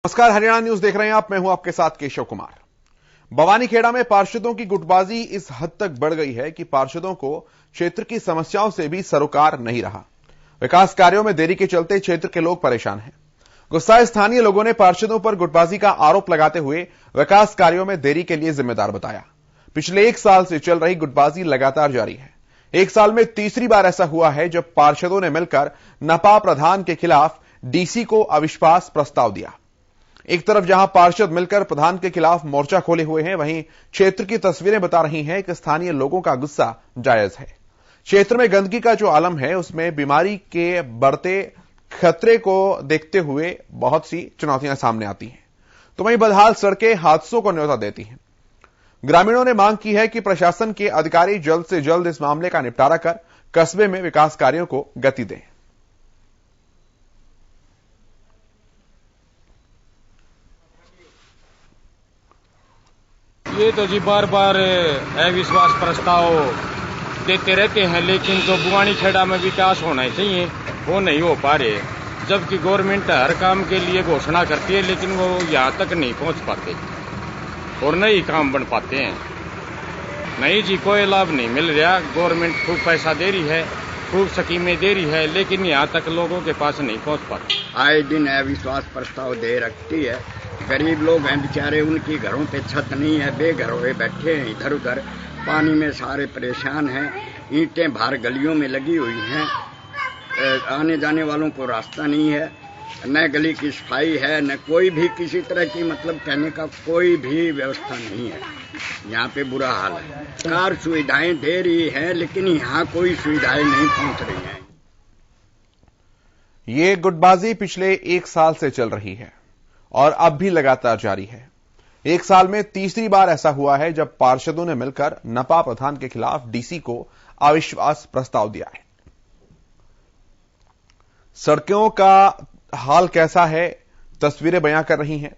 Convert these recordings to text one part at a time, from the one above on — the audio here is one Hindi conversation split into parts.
नमस्कार, हरियाणा न्यूज देख रहे हैं आप। मैं हूं आपके साथ केशव कुमार। बवानीखेड़ा में पार्षदों की गुटबाजी इस हद तक बढ़ गई है कि पार्षदों को क्षेत्र की समस्याओं से भी सरोकार नहीं रहा। विकास कार्यों में देरी के चलते क्षेत्र के लोग परेशान हैं। गुस्साए स्थानीय लोगों ने पार्षदों पर गुटबाजी का आरोप लगाते हुए विकास कार्यों में देरी के लिए जिम्मेदार बताया। पिछले 1 साल से चल रही गुटबाजी लगातार जारी है। 1 साल में तीसरी बार ऐसा हुआ है जब पार्षदों ने मिलकर नपा प्रधान के खिलाफ डीसी को अविश्वास प्रस्ताव दिया। एक तरफ जहां पार्षद मिलकर प्रधान के खिलाफ मोर्चा खोले हुए हैं, वहीं क्षेत्र की तस्वीरें बता रही हैं कि स्थानीय लोगों का गुस्सा जायज है। क्षेत्र में गंदगी का जो आलम है, उसमें बीमारी के बढ़ते खतरे को देखते हुए बहुत सी चुनौतियां सामने आती हैं, तो वहीं बदहाल सड़कें हादसों को न्योता देती हैं। ग्रामीणों ने मांग की है कि प्रशासन के अधिकारी जल्द से जल्द इस मामले का निपटारा कर कस्बे में विकास कार्यों को गति दें। ये तो जी बार बार अविश्वास प्रस्ताव देते रहते हैं, लेकिन जो बवानीखेड़ा में विकास होना चाहिए वो नहीं हो पा रहे। जबकि गवर्नमेंट हर काम के लिए घोषणा करती है, लेकिन वो यहाँ तक नहीं पहुँच पाते और नहीं काम बन पाते हैं। नहीं जी, कोई लाभ नहीं मिल रहा। गवर्नमेंट खूब पैसा दे रही है, खूब स्कीमें दे रही है, लेकिन यहाँ तक लोगों के पास नहीं पहुँच पाती। आए दिन अविश्वास प्रस्ताव दे रखती है। गरीब लोग हैं बेचारे, उनकी घरों पे छत नहीं है, बेघर हुए बैठे हैं इधर उधर, पानी में सारे परेशान हैं। ईंटें बाहर गलियों में लगी हुई हैं, आने जाने वालों को रास्ता नहीं है, न गली की सफाई है, न कोई भी किसी तरह की मतलब कहने का कोई भी व्यवस्था नहीं है। यहाँ पे बुरा हाल है। सरकार सुविधाएं दे रही है, लेकिन यहाँ कोई सुविधाएं नहीं पहुँच रही हैं। ये गुटबाजी पिछले 1 साल से चल रही है और अब भी लगातार जारी है। 1 साल में तीसरी बार ऐसा हुआ है जब पार्षदों ने मिलकर नपा प्रधान के खिलाफ डीसी को अविश्वास प्रस्ताव दिया है। सड़कों का हाल कैसा है, तस्वीरें बयां कर रही हैं।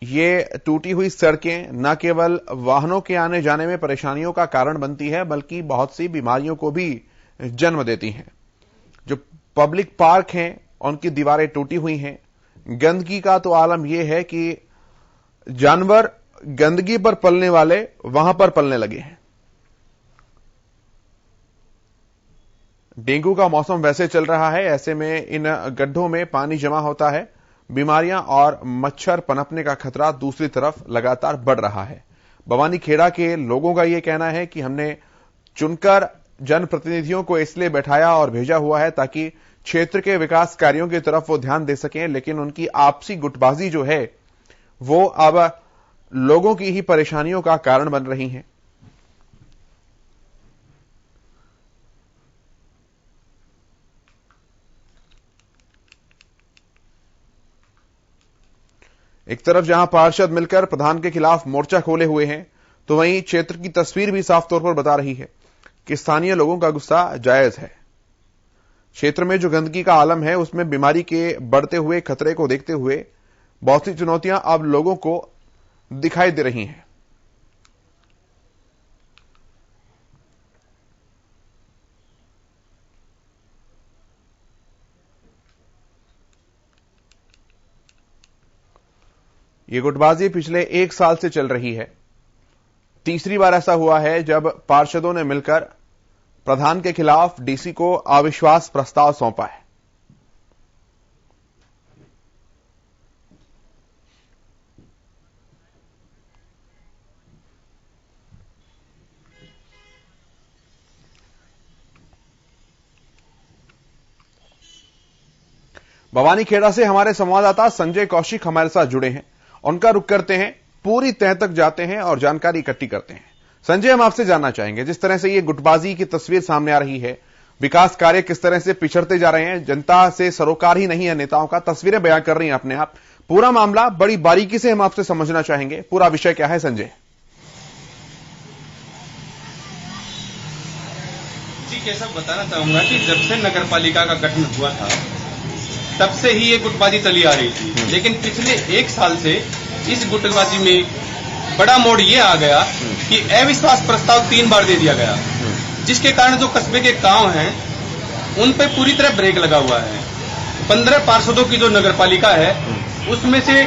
ये टूटी हुई सड़कें न केवल वाहनों के आने जाने में परेशानियों का कारण बनती है, बल्कि बहुत सी बीमारियों को भी जन्म देती हैं। जो पब्लिक पार्क हैं, उनकी दीवारें टूटी हुई हैं। गंदगी का तो आलम यह है कि जानवर गंदगी पर पलने वाले वहां पर पलने लगे हैं। डेंगू का मौसम वैसे चल रहा है, ऐसे में इन गड्ढों में पानी जमा होता है। बीमारियां और मच्छर पनपने का खतरा दूसरी तरफ लगातार बढ़ रहा है। बवानीखेड़ा के लोगों का यह कहना है कि हमने चुनकर जनप्रतिनिधियों को इसलिए बैठाया और भेजा हुआ है ताकि क्षेत्र के विकास कार्यों की तरफ वो ध्यान दे सकें, लेकिन उनकी आपसी गुटबाजी जो है वो अब लोगों की ही परेशानियों का कारण बन रही है। एक तरफ जहां पार्षद मिलकर प्रधान के खिलाफ मोर्चा खोले हुए हैं, तो वहीं क्षेत्र की तस्वीर भी साफ तौर पर बता रही है कि स्थानीय लोगों का गुस्सा जायज है। क्षेत्र में जो गंदगी का आलम है, उसमें बीमारी के बढ़ते हुए खतरे को देखते हुए बहुत सी चुनौतियां अब लोगों को दिखाई दे रही हैं। ये गुटबाजी पिछले 1 साल से चल रही है। तीसरी बार ऐसा हुआ है जब पार्षदों ने मिलकर प्रधान के खिलाफ डीसी को अविश्वास प्रस्ताव सौंपा है। बवानीखेड़ा से हमारे संवाददाता संजय कौशिक हमारे साथ जुड़े हैं। उनका रुख करते हैं, पूरी तह तक जाते हैं और जानकारी इकट्ठी करते हैं। संजय, हम आपसे जानना चाहेंगे, जिस तरह से ये गुटबाजी की तस्वीर सामने आ रही है, विकास कार्य किस तरह से पिछड़ते जा रहे हैं, जनता से सरोकार ही नहीं है नेताओं का, तस्वीरें बयां कर रही हैं अपने आप। पूरा मामला बड़ी बारीकी से हम आपसे समझना चाहेंगे। पूरा विषय क्या है संजय? जी, कैसा बताना चाहूंगा कि जब से नगर पालिका का गठन हुआ था तब से ही ये गुटबाजी चली आ रही थी, लेकिन पिछले 1 साल से इस गुटबाजी में बड़ा मोड़ ये आ गया कि अविश्वास प्रस्ताव 3 बार दे दिया गया, जिसके कारण जो कस्बे के काम हैं उन पे पूरी तरह ब्रेक लगा हुआ है। 15 पार्षदों की जो नगर पालिका है उसमें से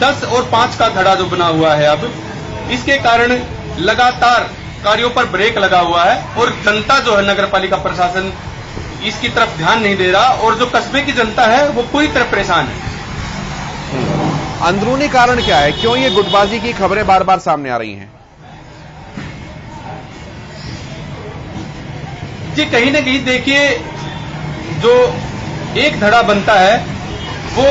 10 और 5 का धड़ा जो बना हुआ है अब, इसके कारण लगातार कार्यों पर ब्रेक लगा हुआ है और जनता जो है, नगर पालिका प्रशासन इसकी तरफ ध्यान नहीं दे रहा और जो कस्बे की जनता है वो पूरी तरह परेशान है। अंदरूनी कारण क्या है, क्यों ये गुटबाजी की खबरें बार बार सामने आ रही हैं? जी कहीं ना कहीं देखिए, जो एक धड़ा बनता है वो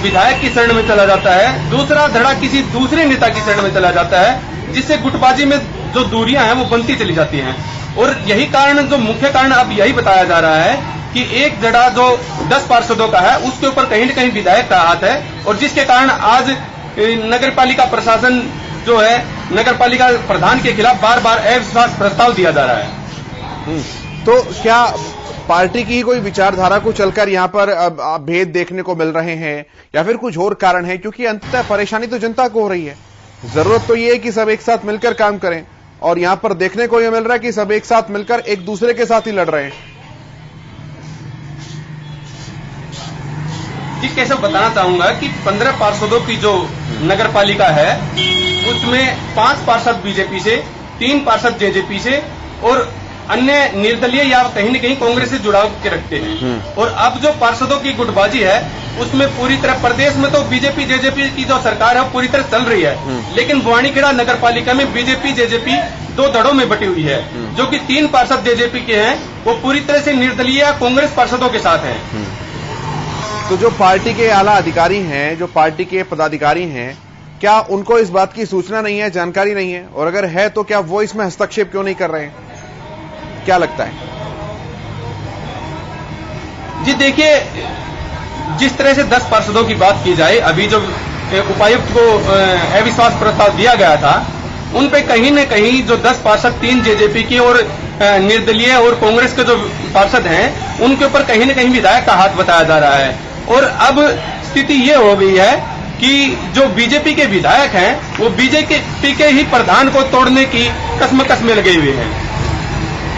विधायक की शरण में चला जाता है, दूसरा धड़ा किसी दूसरे नेता की शरण में चला जाता है, जिससे गुटबाजी में जो दूरियां हैं वो बनती चली जाती हैं। और यही कारण, जो मुख्य कारण अब यही बताया जा रहा है कि एक धड़ा जो 10 पार्षदों का है उसके ऊपर कहीं न कहीं विधायक का हाथ है, और जिसके कारण आज नगर पालिका प्रशासन जो है, नगर पालिका प्रधान के खिलाफ बार बार अविश्वास प्रस्ताव दिया जा रहा है। तो क्या पार्टी की कोई विचारधारा को चलकर यहां पर भेद देखने को मिल रहे हैं या फिर कुछ और कारण है? क्योंकि अंततः परेशानी तो जनता को हो रही है। जरूरत तो ये है कि सब एक साथ मिलकर काम करें, और यहां पर देखने को यह मिल रहा है कि सब एक साथ मिलकर एक दूसरे के साथ ही लड़ रहे हैं। जी कैसे बताना चाहूंगा कि 15 पार्षदों की जो नगर पालिका है उसमें 5 पार्षद बीजेपी से, 3 पार्षद जेजेपी से और अन्य निर्दलीय या कहीं न कहीं कांग्रेस से जुड़ाव के रखते हैं। और अब जो पार्षदों की गुटबाजी है उसमें पूरी तरह प्रदेश में तो बीजेपी जेजेपी की जो सरकार है पूरी तरह चल रही है, लेकिन बुआनीखेड़ा नगर पालिका में बीजेपी जेजेपी 2 धड़ों में बटी हुई है, जो कि 3 पार्षद जेजेपी के हैं वो पूरी तरह से निर्दलीय या कांग्रेस पार्षदों के साथ हैं। तो जो पार्टी के आला अधिकारी हैं, जो पार्टी के पदाधिकारी हैं, क्या उनको इस बात की सूचना नहीं है, जानकारी नहीं है? और अगर है तो क्या वो इसमें हस्तक्षेप क्यों नहीं कर रहे हैं? क्या लगता है? जी देखिए, जिस तरह से 10 पार्षदों की बात की जाए, अभी जो उपायुक्त को अविश्वास प्रस्ताव दिया गया था उन पे कहीं न कहीं जो 10 पार्षद 3 जेजेपी की और निर्दलीय और कांग्रेस के जो पार्षद हैं उनके ऊपर कहीं न कहीं विधायक का हाथ बताया जा रहा है। और अब स्थिति ये हो गई है कि जो बीजेपी के विधायक हैं वो बीजेपी के ही प्रधान को तोड़ने की कस्मकस में लगे हुए हैं।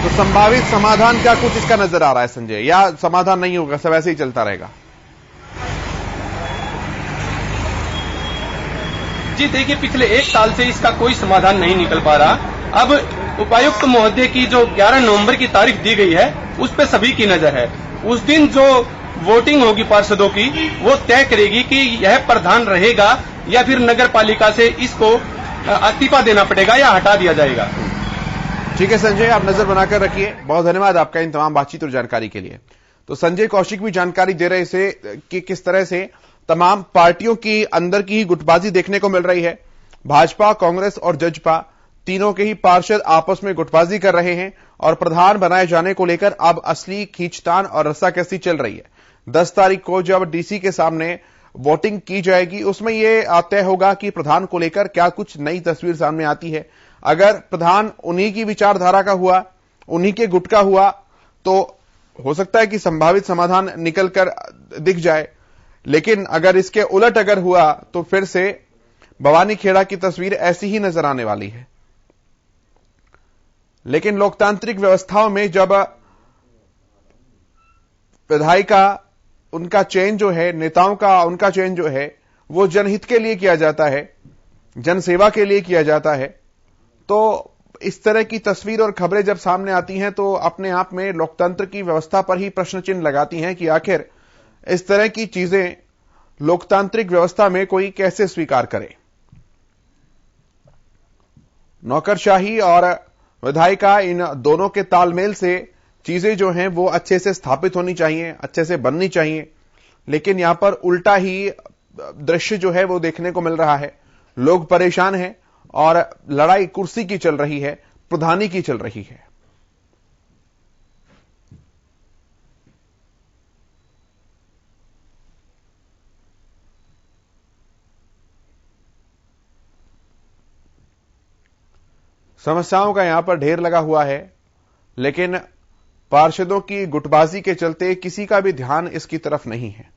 तो संभावित समाधान क्या कुछ इसका नजर आ रहा है संजय, या समाधान नहीं होगा, सब ऐसे ही चलता रहेगा? जी देखिए, पिछले 1 साल से इसका कोई समाधान नहीं निकल पा रहा। अब उपायुक्त महोदय की जो 11 नवंबर की तारीख दी गई है उस पर सभी की नजर है। उस दिन जो वोटिंग होगी पार्षदों की वो तय करेगी कि यह प्रधान रहेगा या फिर नगर पालिका से इसको इस्तीफा देना पड़ेगा या हटा दिया जाएगा। ठीक है संजय, आप नजर बनाकर रखिए। बहुत धन्यवाद आपका इन तमाम बातचीत और जानकारी के लिए। तो संजय कौशिक भी जानकारी दे रहे थे कि किस तरह से तमाम पार्टियों की अंदर की ही गुटबाजी देखने को मिल रही है। भाजपा, कांग्रेस और जजपा तीनों के ही पार्षद आपस में गुटबाजी कर रहे हैं और प्रधान बनाए जाने को लेकर अब असली खींचतान और रस्साकसी चल रही है। 10 तारीख को जब डीसी के सामने वोटिंग की जाएगी उसमें यह तय होगा कि प्रधान को लेकर क्या कुछ नई तस्वीर सामने आती है। अगर प्रधान उन्हीं की विचारधारा का हुआ, उन्हीं के गुट का हुआ, तो हो सकता है कि संभावित समाधान निकलकर दिख जाए। लेकिन अगर इसके उलट अगर हुआ तो फिर से भवानीखेड़ा की तस्वीर ऐसी ही नजर आने वाली है। लेकिन लोकतांत्रिक व्यवस्थाओं में जब विधायिका उनका चयन जो है, नेताओं का उनका चयन जो है वो जनहित के लिए किया जाता है, जनसेवा के लिए किया जाता है, तो इस तरह की तस्वीर और खबरें जब सामने आती हैं तो अपने आप में लोकतंत्र की व्यवस्था पर ही प्रश्न चिन्ह लगाती हैं कि आखिर इस तरह की चीजें लोकतांत्रिक व्यवस्था में कोई कैसे स्वीकार करे। नौकरशाही और विधायिका, इन दोनों के तालमेल से चीजें जो हैं वो अच्छे से स्थापित होनी चाहिए, अच्छे से बननी चाहिए। लेकिन यहां पर उल्टा ही दृश्य जो है वो देखने को मिल रहा है। लोग परेशान हैं और लड़ाई कुर्सी की चल रही है, प्रधानी की चल रही है। समस्याओं का यहां पर ढेर लगा हुआ है, लेकिन पार्षदों की गुटबाजी के चलते किसी का भी ध्यान इसकी तरफ नहीं है।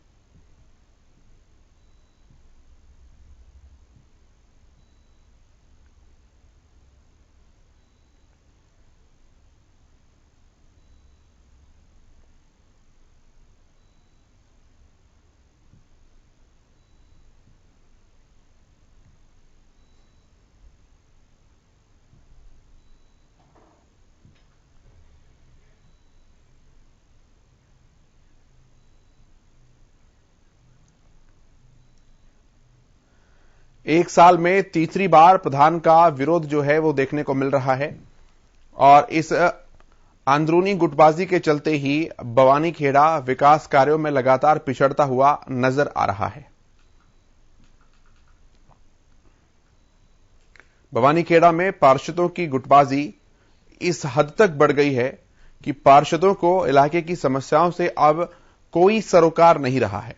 एक साल में तीसरी बार प्रधान का विरोध जो है वो देखने को मिल रहा है और इस अंदरूनी गुटबाजी के चलते ही बवानीखेड़ा विकास कार्यों में लगातार पिछड़ता हुआ नजर आ रहा है। बवानीखेड़ा में पार्षदों की गुटबाजी इस हद तक बढ़ गई है कि पार्षदों को इलाके की समस्याओं से अब कोई सरोकार नहीं रहा है।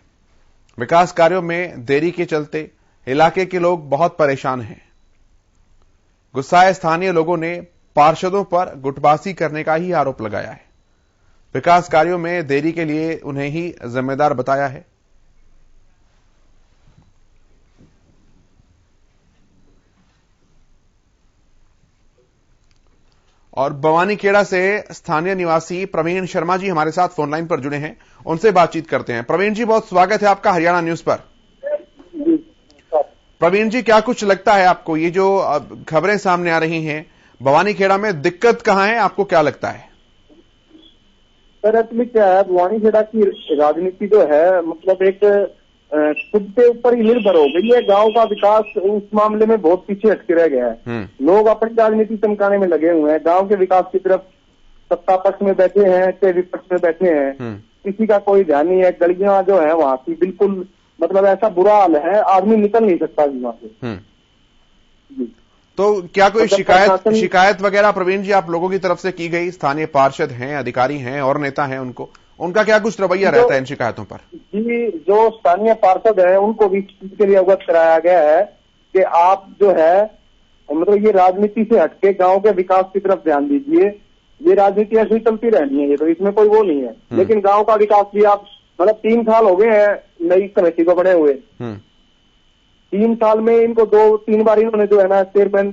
विकास कार्यों में देरी के चलते इलाके के लोग बहुत परेशान हैं। गुस्साए स्थानीय लोगों ने पार्षदों पर गुटबाजी करने का ही आरोप लगाया है। विकास कार्यों में देरी के लिए उन्हें ही जिम्मेदार बताया है। और बवानीखेड़ा से स्थानीय निवासी प्रवीण शर्मा जी हमारे साथ फोन लाइन पर जुड़े हैं, उनसे बातचीत करते हैं। प्रवीण जी, बहुत स्वागत है आपका हरियाणा न्यूज पर। प्रवीण जी, क्या कुछ लगता है आपको, ये जो खबरें सामने आ रही हैं, बवानीखेड़ा में दिक्कत कहां है, आपको क्या लगता है? सर एक्चुअली क्या है, बवानीखेड़ा की राजनीति जो है मतलब एक खुद के ऊपर ही निर्भर हो गई है। गांव का विकास उस मामले में बहुत पीछे हटके रह गया है। लोग अपनी राजनीति चमकाने में लगे हुए हैं। गांव के विकास की तरफ सत्ता पक्ष में बैठे हैं चाहे विपक्ष में बैठे हैं, किसी का कोई ध्यान नहीं है। गलियां जो है वहां की बिल्कुल मतलब ऐसा बुरा हाल है, आदमी निकल नहीं सकता वहां से। तो क्या कोई शिकायत वगैरह प्रवीण जी आप लोगों की तरफ से की गई? स्थानीय पार्षद हैं, अधिकारी हैं और नेता हैं, उनका क्या कुछ रवैया रहता है इन शिकायतों पर? जी, जो स्थानीय पार्षद हैं उनको भी इसके लिए अवगत कराया गया है कि आप जो है मतलब ये राजनीति से हटके गांव के विकास की तरफ ध्यान दीजिए। ये राजनीति ऐसी चलती रहनी है, ये तो इसमें कोई वो नहीं है। लेकिन गांव का विकास भी आप मतलब 3 साल हो गए हैं नई कमेटी को बने हुए। 3 साल में इनको 2-3 बार इन्होंने जो है ना चेयरमैन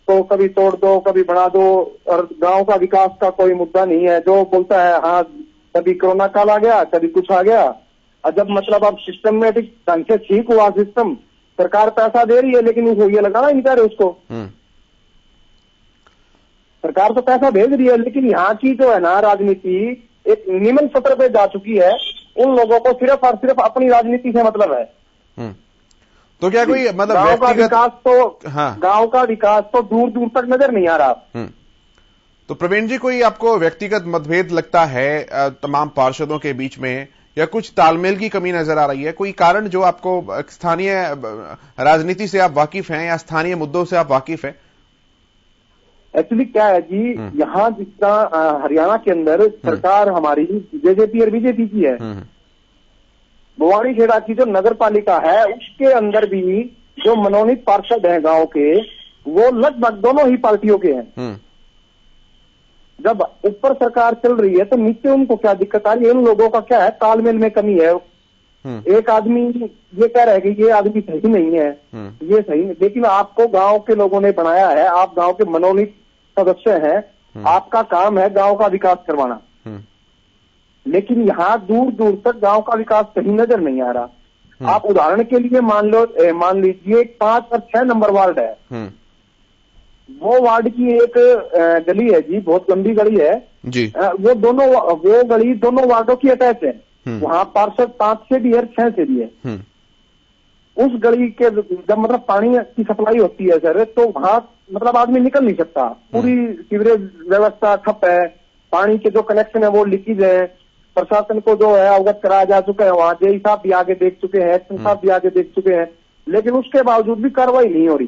को कभी तोड़ दो कभी बढ़ा दो, और गांव का विकास का कोई मुद्दा नहीं है। जो बोलता है हाँ कभी कोरोना काल आ गया कभी कुछ आ गया, और जब मतलब अब सिस्टमेटिक ढंग से ठीक हुआ सिस्टम, सरकार पैसा दे रही है लेकिन वो ये लगाना नहीं चाह रहे उसको। सरकार तो पैसा भेज रही है लेकिन यहाँ की जो है ना राजनीति एक निम्न सत्र पे जा चुकी है। उन लोगों को सिर्फ और सिर्फ अपनी राजनीति से मतलब है। तो क्या कोई मतलब गांव का विकास तो गांव का विकास तो दूर दूर तक नजर नहीं आ रहा। तो प्रवीण जी, कोई आपको व्यक्तिगत मतभेद लगता है तमाम पार्षदों के बीच में, या कुछ तालमेल की कमी नजर आ रही है? कोई कारण जो आपको स्थानीय राजनीति से आप वाकिफ हैं या स्थानीय मुद्दों से आप वाकिफ हैं? एक्चुअली क्या है जी, यहाँ जितना हरियाणा के अंदर सरकार हमारी जेजेपी और बीजेपी की है, बवानीखेड़ा की जो नगर पालिका है उसके अंदर भी जो मनोनीत पार्षद हैं गांव के, वो लगभग दोनों ही पार्टियों के हैं। जब ऊपर सरकार चल रही है तो नीचे उनको क्या दिक्कत आ रही है? उन लोगों का क्या है, तालमेल में कमी है। एक आदमी ये कह रहा है कि ये आदमी सही नहीं है, ये सही नहीं, लेकिन आपको गांव के लोगों ने बनाया है, आप गांव के मनोनीत सदस्य हैं, आपका काम है गांव का विकास करवाना। लेकिन यहाँ दूर दूर तक गांव का विकास कहीं नजर नहीं आ रहा। आप उदाहरण के लिए मान लीजिए 5 और 6 नंबर वार्ड है, वो वार्ड की एक गली है जी, बहुत लंबी गली है जी। वो गली दोनों वार्डों की अटैच है। वहाँ पार्षद 5 से भी है 6 से भी है। उस गली के जब मतलब पानी की सप्लाई होती है सर, तो वहाँ मतलब आदमी निकल नहीं सकता। पूरी सीवरेज व्यवस्था ठप है, पानी के जो कनेक्शन है वो लीकेज है। प्रशासन को जो है अवगत कराया जा चुका है, वहाँ जेई साहब भी आगे देख चुके हैं, एक्शन साहब भी आगे देख चुके हैं, लेकिन उसके बावजूद भी कार्रवाई नहीं हो रही।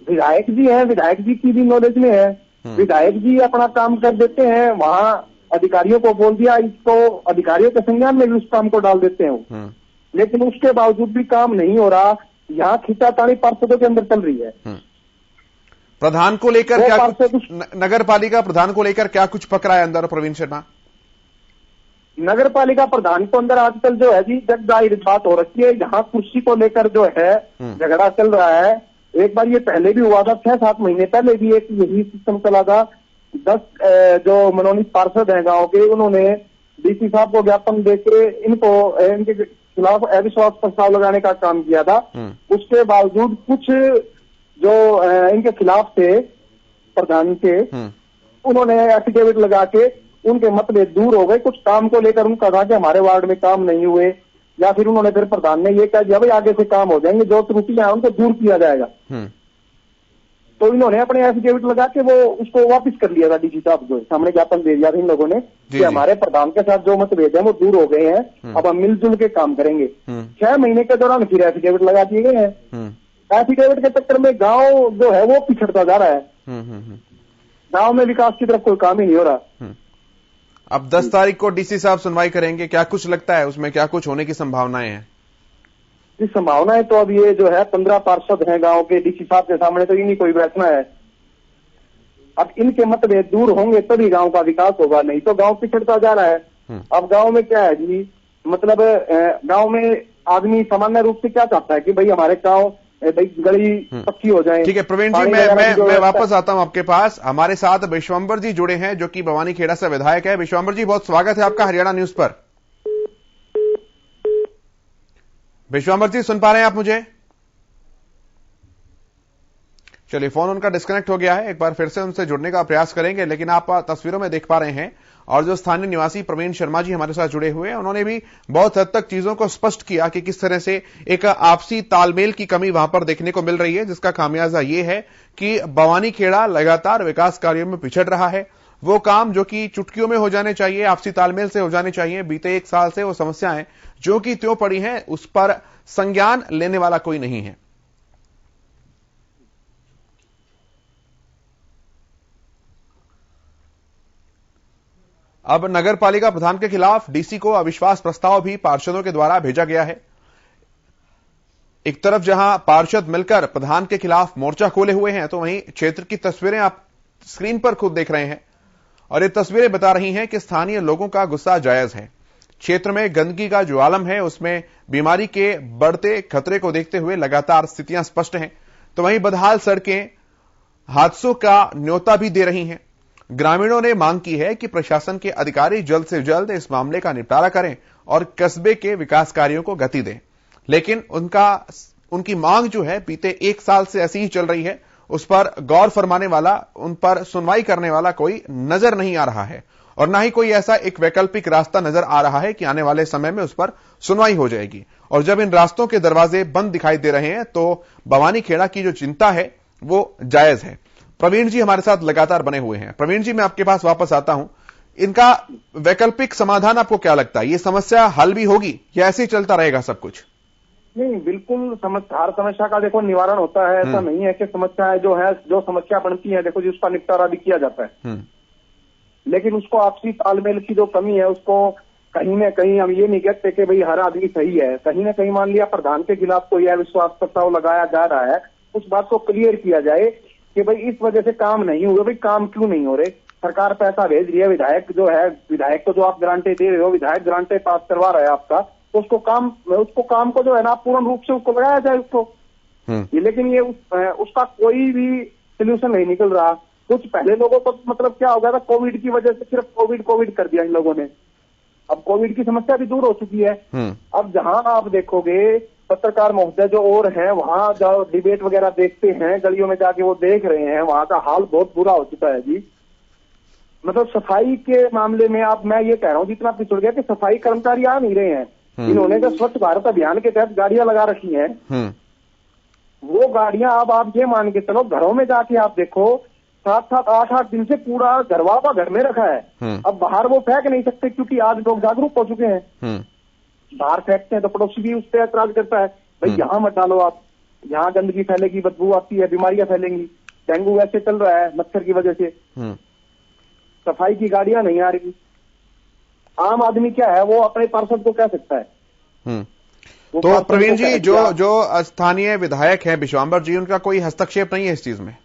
विधायक जी हैं, विधायक जी की भी नॉलेज में है, विधायक जी अपना काम कर देते हैं, वहाँ अधिकारियों को बोल दिया, इसको अधिकारियों के संज्ञान में भी उस काम को डाल देते हैं, लेकिन उसके बावजूद भी काम नहीं हो रहा। यहाँ खींचातानी पार्षदों के अंदर चल रही है। प्रधान को लेकर क्या कुछ, नगर पालिका प्रधान को लेकर क्या कुछ पकड़ा है अंदर प्रवीण शर्मा? नगर पालिका प्रधान को अंदर आजकल जो है जी जग जाहिर बात हो रखी है, यहाँ कुर्सी को लेकर जो है झगड़ा चल रहा है। एक बार ये पहले भी हुआ था, 6-7 महीने पहले भी एक यही सिस्टम चला था। 10 जो मनोनीत पार्षद हैं गांव के, उन्होंने डीसी साहब को ज्ञापन देके इनके खिलाफ अविश्वास प्रस्ताव लगाने का काम किया था। उसके बावजूद कुछ जो इनके खिलाफ थे प्रधान के, उन्होंने एफिडेविट लगा के उनके मतभेद दूर हो गए। कुछ काम को लेकर उनका था कि हमारे वार्ड में काम नहीं हुए, या फिर उन्होंने फिर प्रधान ने ये कह दिया भाई आगे से काम हो जाएंगे, जो त्रुटियां हैं उनको दूर किया जाएगा। तो इन्होंने अपने एफिडेविट लगा के वो उसको वापस कर लिया था। डीसी साहब जो सामने ज्ञापन दे दिया था इन लोगों ने कि हमारे प्रधान के साथ जो मतभेद है वो दूर हो गए हैं, अब हम मिलजुल के काम करेंगे। 6 महीने के दौरान फिर एफिडेविट लगा दिए गए हैं। एफिडेविट के चक्कर में गांव जो है वो पिछड़ता जा रहा है। गांव में विकास की तरफ कोई काम ही नहीं हो रहा। अब 10 तारीख को डीसी साहब सुनवाई करेंगे, क्या कुछ लगता है उसमें क्या कुछ होने की संभावनाएं हैं? इस संभावनाएं तो अब ये जो है 15 पार्षद हैं गांव के, डीसी साहब के सामने तो इन्हीं कोई बैठना है। अब इनके मतभेद दूर होंगे तभी गांव का विकास होगा, नहीं तो गांव पिछड़ता जा रहा है। अब गांव में क्या है जी, मतलब गांव में आदमी सामान्य रूप से क्या चाहता है कि भाई हमारे गांव गली पक्की हो जाए। ठीक है प्रवीण जी, मैं वापस आता हूं आपके पास। हमारे साथ विश्वंबर जी जुड़े हैं जो कि भवानी खेड़ा से विधायक है। विश्वंबर जी, बहुत स्वागत है आपका हरियाणा न्यूज पर। विश्वंबर जी, सुन पा रहे हैं आप मुझे? चलिए, फोन उनका डिस्कनेक्ट हो गया है। एक बार फिर से उनसे जुड़ने का प्रयास करेंगे, लेकिन आप तस्वीरों में देख पा रहे हैं और जो स्थानीय निवासी प्रवीण शर्मा जी हमारे साथ जुड़े हुए हैं, उन्होंने भी बहुत हद तक चीजों को स्पष्ट किया कि किस तरह से एक आपसी तालमेल की कमी वहां पर देखने को मिल रही है, जिसका खामियाजा ये है कि भवानी खेड़ा लगातार विकास कार्यों में पिछड़ रहा है। वो काम जो कि चुटकियों में हो जाने चाहिए, आपसी तालमेल से हो जाने चाहिए, बीते 1 साल से वो समस्याएं जो कि त्यों पड़ी हैं, उस पर संज्ञान लेने वाला कोई नहीं है। अब नगर पालिका प्रधान के खिलाफ डीसी को अविश्वास प्रस्ताव भी पार्षदों के द्वारा भेजा गया है। एक तरफ जहां पार्षद मिलकर प्रधान के खिलाफ मोर्चा खोले हुए हैं, तो वहीं क्षेत्र की तस्वीरें आप स्क्रीन पर खुद देख रहे हैं और ये तस्वीरें बता रही हैं कि स्थानीय लोगों का गुस्सा जायज है। क्षेत्र में गंदगी का जो आलम है, उसमें बीमारी के बढ़ते खतरे को देखते हुए लगातार स्थितियां स्पष्ट हैं। तो वहीं बदहाल सड़कें हादसों का न्योता भी दे रही हैं। ग्रामीणों ने मांग की है कि प्रशासन के अधिकारी जल्द से जल्द इस मामले का निपटारा करें और कस्बे के विकास कार्यों को गति दें, लेकिन उनकी मांग जो है बीते 1 साल से ऐसी ही चल रही है। उस पर गौर फरमाने वाला, उन पर सुनवाई करने वाला कोई नजर नहीं आ रहा है और ना ही कोई ऐसा एक वैकल्पिक रास्ता नजर आ रहा है कि आने वाले समय में उस पर सुनवाई हो जाएगी। और जब इन रास्तों के दरवाजे बंद दिखाई दे रहे हैं, तो भवानी खेड़ा की जो चिंता है वो जायज है। प्रवीण जी हमारे साथ लगातार बने हुए हैं। प्रवीण जी, मैं आपके पास वापस आता हूं। इनका वैकल्पिक समाधान आपको क्या लगता है? ये समस्या हल भी होगी या ऐसे ही चलता रहेगा सब कुछ? नहीं, बिल्कुल हर समस्या का देखो निवारण होता है। ऐसा नहीं है कि समस्याएं जो समस्या बनती है देखो जी उसका निपटारा भी किया जाता है, लेकिन उसको आपसी तालमेल की जो कमी है उसको कहीं न कहीं हम ये नहीं कहते कि भाई हर आदमी सही है। कहीं ना कहीं मान लिया प्रधान के खिलाफ कोई अविश्वास प्रस्ताव लगाया जा रहा है, उस बात को क्लियर किया जाए कि भाई इस वजह से काम नहीं हुए। भाई काम क्यों नहीं हो रहे? सरकार पैसा भेज रही है, विधायक को जो आप ग्रांटे दे रहे हो, विधायक ग्रांटे पास करवा रहा है आपका, तो उसको काम को जो है ना पूर्ण रूप से उसको लगाया जाए उसको। लेकिन ये उसका कोई भी सोल्यूशन नहीं निकल रहा। कुछ पहले लोगों को मतलब क्या हो गया था, कोविड की वजह से सिर्फ कोविड कर दिया इन लोगों ने। अब कोविड की समस्या भी दूर हो चुकी है। अब जहां आप देखोगे पत्रकार महोदय जो और हैं, वहां जो डिबेट वगैरह देखते हैं, गलियों में जाके वो देख रहे हैं, वहां का हाल बहुत बुरा हो चुका है जी। मतलब सफाई के मामले में मैं ये कह रहा हूँ जितना पिछड़ गया कि सफाई कर्मचारी आ नहीं रहे हैं। इन्होंने जो स्वच्छ भारत अभियान के तहत गाड़ियां लगा रखी हैं, वो गाड़ियां अब आप ये मान के चलो घरों में जाके आप देखो 7-7, 8-8 दिन से पूरा घरवापा घर में रखा है। अब बाहर वो फेंक नहीं सकते क्योंकि आज लोग जागरूक हो चुके हैं। बाहर फेंकते हैं तो पड़ोसी भी उस पर ऐतराज करता है, भाई यहाँ मत डालो आप, यहाँ गंदगी फैलेगी, बदबू आती है, बीमारियां फैलेंगी, डेंगू ऐसे चल रहा है मच्छर की वजह से। सफाई की गाड़ियां नहीं आ रही। आम आदमी क्या है, वो अपने पार्षद को कह सकता है। तो प्रवीण जी, जो स्थानीय विधायक हैं विश्वंबर जी, उनका कोई हस्तक्षेप नहीं है इस चीज में?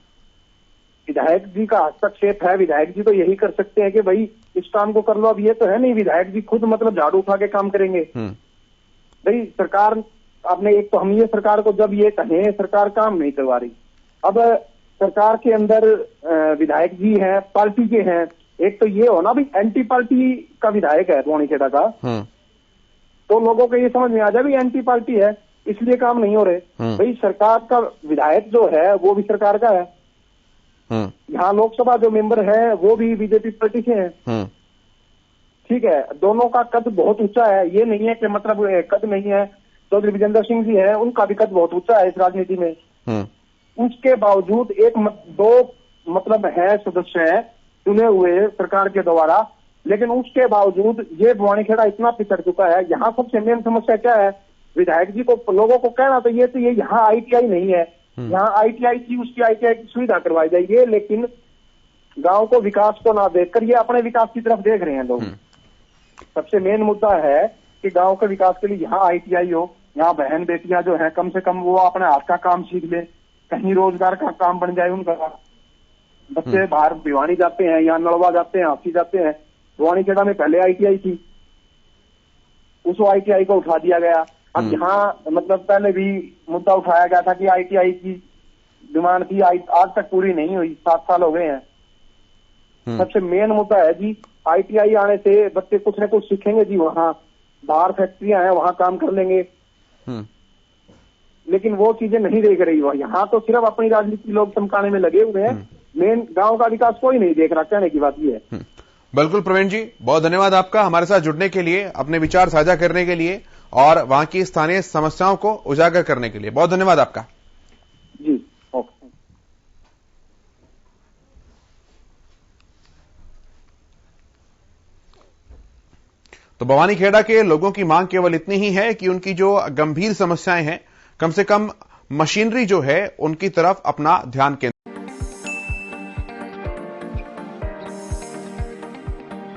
विधायक जी का हस्तक्षेप है। विधायक जी तो यही कर सकते हैं कि भाई इस काम को कर लो। अब ये तो है नहीं विधायक जी खुद मतलब झाड़ू उठा के काम करेंगे। भाई सरकार आपने एक तो हम ये सरकार को जब ये कहें सरकार काम नहीं करवा रही। अब सरकार के अंदर विधायक जी हैं, पार्टी के हैं। एक तो ये हो ना भाई एंटी पार्टी का विधायक है भवानी खेड़ा का, तो लोगों को ये समझ में आ जाए भी एंटी पार्टी है इसलिए काम नहीं हो रहे। भाई सरकार का विधायक जो है वो भी सरकार का है। यहाँ लोकसभा जो मेंबर है वो भी बीजेपी पार्टी से हैं। ठीक है, दोनों का कद बहुत ऊंचा है, ये नहीं है कि मतलब कद नहीं है। चौधरी विजेंद्र सिंह जी है, उनका भी कद बहुत ऊंचा है इस राजनीति में। उसके बावजूद दो मतलब है सदस्य है चुने हुए सरकार के द्वारा, लेकिन उसके बावजूद ये बवानीखेड़ा इतना पिछड़ चुका है। यहाँ सबसे मेन समस्या क्या है, विधायक जी को लोगों को कहना तो ये यहाँ ITI नहीं है, यहाँ ITI थी, उसकी ITI की सुविधा करवाई जाएगी, लेकिन गांव को विकास को ना देखकर ये अपने विकास की तरफ देख रहे हैं लोग। सबसे मेन मुद्दा है कि गांव के विकास के लिए यहाँ ITI हो, यहाँ बहन बेटियां जो है कम से कम वो अपने हाथ का काम सीख ले, कहीं रोजगार का काम बन जाए उनका। बच्चे बाहर भिवानी जाते हैं, यहाँ नलवा जाते हैं, हाथी जाते हैं। बवानीखेड़ा में पहले ITI थी, उस ITI को उठा दिया गया। अब यहाँ मतलब पहले भी मुद्दा उठाया गया था कि ITI की डिमांड थी, आज तक पूरी नहीं हुई, 7 साल हो गए हैं। सबसे मेन मुद्दा है जी, ITI आने से बच्चे कुछ न कुछ सीखेंगे जी, वहाँ बाहर फैक्ट्रियां हैं वहाँ काम कर लेंगे, लेकिन वो चीजें नहीं देख रही हो। यहाँ तो सिर्फ अपनी राजनीति लोग चमकाने में लगे हुए हैं, मेन गांव का विकास कोई नहीं देख रहा। कहने की बात ये है। बिल्कुल प्रवीण जी, बहुत धन्यवाद आपका हमारे साथ जुड़ने के लिए, अपने विचार साझा करने के लिए और वहां की स्थानीय समस्याओं को उजागर करने के लिए। बहुत धन्यवाद आपका जी। ओके। तो बवानीखेड़ा के लोगों की मांग केवल इतनी ही है कि उनकी जो गंभीर समस्याएं हैं, कम से कम मशीनरी जो है उनकी तरफ अपना ध्यान केंद्रित